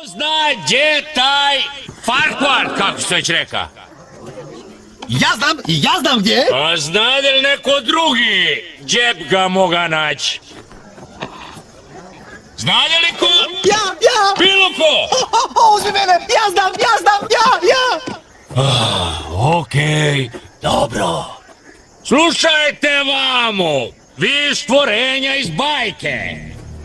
zna gdje taj Farquaad, kako se već reka? Ja znam gdje. A znade li neko drugi gdje bi ga moga naći? Znade li ko? Ja. Bilo ko? Uzmi mene, ja znam, ja. Okej, dobro. Slušajte vamo, vi stvorenja iz bajke.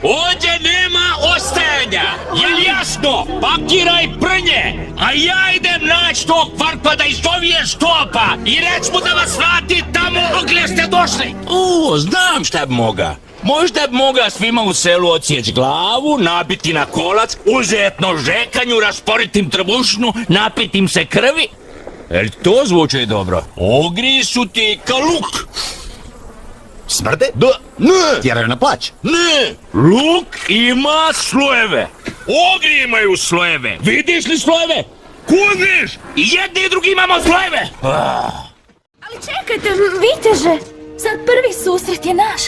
Ovdje nema ostajanja, jel jasno? Pakiraj prnje, a ja idem naći tog Farquaada iz ovije štopa i reć mu da vas vrati tamo gdje ste došli. Znam šta bi moga. Možda bi moga svima u selu odsjeć glavu, nabiti na kolac, uzet nožekanju, rasporiti im trbušnu, napiti im se krvi. Jel to zvuči dobro? Ogri su ti ka luk. Smrde? Da. Ne. Tjeraju na plać. Ne. Luk ima slojeve. Ogri imaju slojeve. Vidiš li slojeve? Kužiš? I jedni i drugi imamo slojeve. Ali čekajte, viteže, sad prvi susret je naš.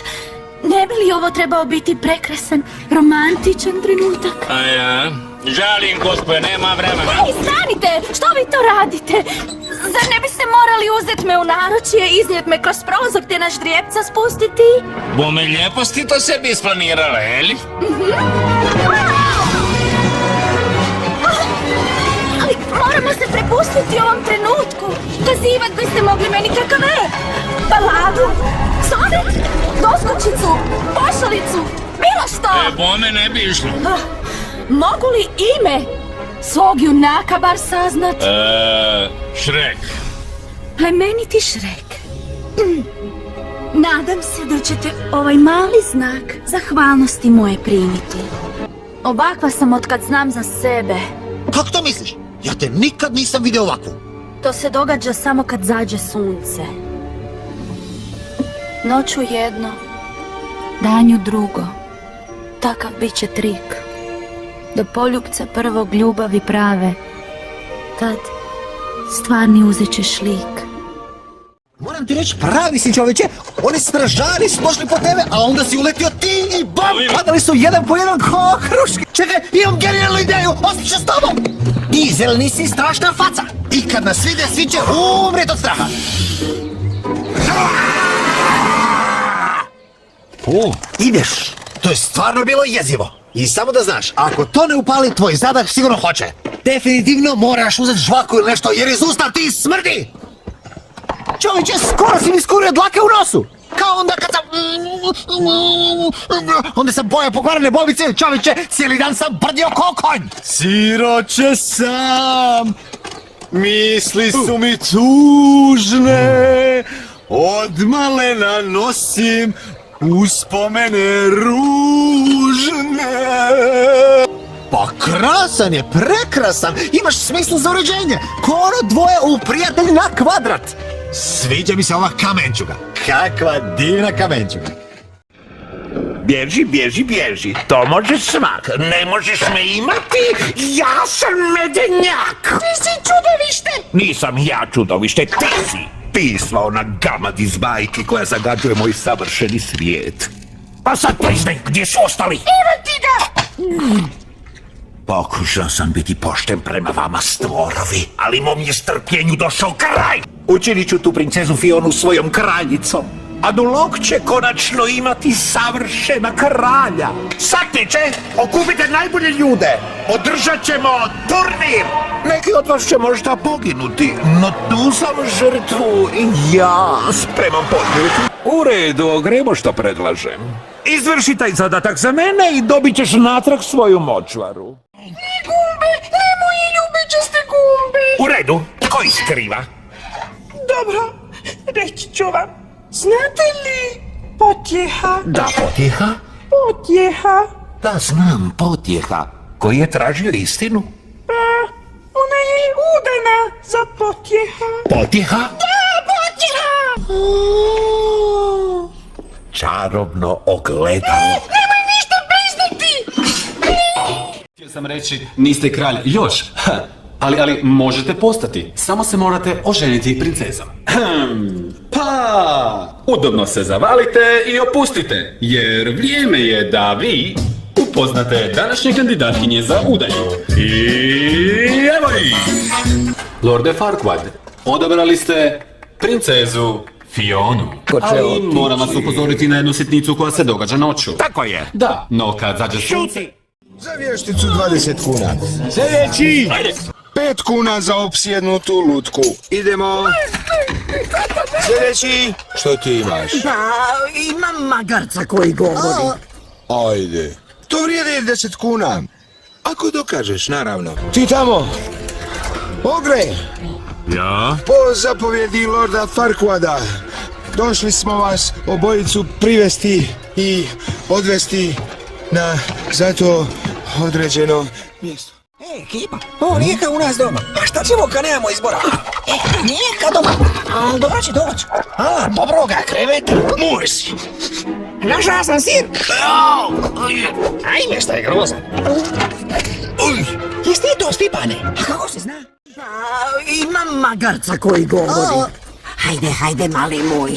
Ne bi li ovo trebao biti prekrasan, romantičan trenutak? A ja? Žalim, gospoje, nema vremena. Ej, stanite! Što vi to radite? Zar ne biste morali uzet me u naručje, iznijet me kroz prozor te naš ždrijebca spustiti? Bome lijeposti to sebi isplanirala, jeli? Ali moramo se prepustiti ovom trenutku. Kazivat biste mogli meni kakav je. Baladu, sonet, doskočicu, pošalicu, bilo što. Bome ne bi išlo. Mogu li ime svog junaka bar saznat? Šrek. Plemeniti Šrek. Nadam se da ćete ovaj mali znak zahvalnosti moje primiti. Ovakva sam otkad znam za sebe. Kako to misliš? Ja te nikad nisam vidio ovakvu. To se događa samo kad zađe sunce. Noću jedno, danju drugo. Takav bit će trik. Do poljupca prvog ljubavi prave. Tad stvarni uzet ćeš lik. Moram ti reći, pravi si čoveče, oni stražari su došli po tebe, a onda si uletio ti i bam, padali su jedan po jedan ko kruške. Čekaj, imam genijalnu ideju, osjećam s tobom. Ti zeleni si strašna faca i kad nas vide, svi će umrijet od straha. Ideš, to je stvarno bilo jezivo. I samo da znaš, ako to ne upali, tvoj zadak sigurno hoće. Definitivno moraš uzeti žvaku ili nešto, jer iz usta ti smrdi. Čovječe, skoro si mi skurio dlake u nosu. Kao onda kad sam... Onda sam bojao pokvarene bobice, čovječe, cijeli dan sam brdio ko konj. Siroče sam, misli su mi tužne, od malena nosim uspomene ružne. Pa krasan je, prekrasan, imaš smislu za uređenje. Koro dvoje u prijatelji na kvadrat. Sviđa mi se ova kamenčuga. Kakva divna kamenčuga. Bježi, to može svak, ne možeš me imati, ja sam medenjak. Ti si čudovište. Nisam ja čudovište, ti si. Ti sva ona gamad iz bajke koja zagađuje moj savršeni svijet. Pa sad priznaj, gdje su ostali? Evo ti ga! Pokušao sam biti pošten prema vama, stvorovi, ali mom je strpljenju došao kraj. Učinit ću tu princezu Fionu svojom kraljicom. A Dulok će konačno imati savršena kralja. Satniče, okupite najbolje ljude. Održat ćemo turnir. Neki od vas će možda poginuti, no tu sam žrtvu i ja spremam podnijeti. U redu, gremo što predlažem. Izvrši taj zadatak za mene i dobit ćeš natrag svoju močvaru. Ne gumbe, ne moje ljubičaste gumbe. U redu, tko ih skriva? Dobro, reći ću vam. Znate li Potjeha? Da, Potjeha? Potjeha. Da, znam, Potjeha. Koji je tražio istinu? Ona je udana za Potjeha. Potjeha? Da, Potjeha! Čarobno ogledalo. Nemoj ništa priznati! Htio sam reći, niste kralj još, ali možete postati. Samo se morate oženiti princezom. Pa, udobno se zavalite i opustite, jer vrijeme je da vi upoznate današnje kandidatkinje za udaju. I evo ih! Lorde Farquaad, odabrali ste princezu Fionu. Ali moram vas upozoriti na jednu sitnicu koja se događa noću. Tako je. Da, no kad zađe sunce... Za vješticu 20 kuna. Sljedeći! 5 kuna za opsjednutu lutku. Idemo. Sljedeći! Što ti imaš? Imam magarca koji govori. Ajde. To vrijedi 10 kuna. Ako dokažeš, naravno. Ti tamo! Ogre! Ja? Po zapovjedi Lorda Farquaada došli smo vas obojicu privesti i odvesti na zato određeno mjesto. Ekipa, ovo nije kao u nas doma. A šta ćemo kad nemamo izbora? Nije kao doma. Dobro će doći. Dobroga kreveta. Moj si. Našao sam sir. Ajme, šta je grozan. Jesi ti to, Stipane? A kako se zna? Imam magarca koji govori. Hajde, mali moj.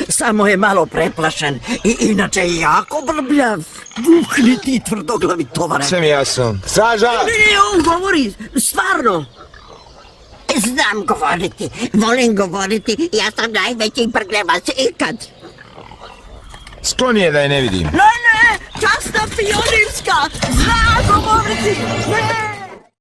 Samo je malo preplašen i inače je jako brbljav. Bukni ti tvrdoglavi tovare. Sve mi jasno. Straža! Ne, on govori, stvarno. Znam govoriti, volim govoriti, ja sam najveći brgljevac ikad. Sklon je da je ne vidim. Ne, časna Fionivska, zna govoriti. Ne.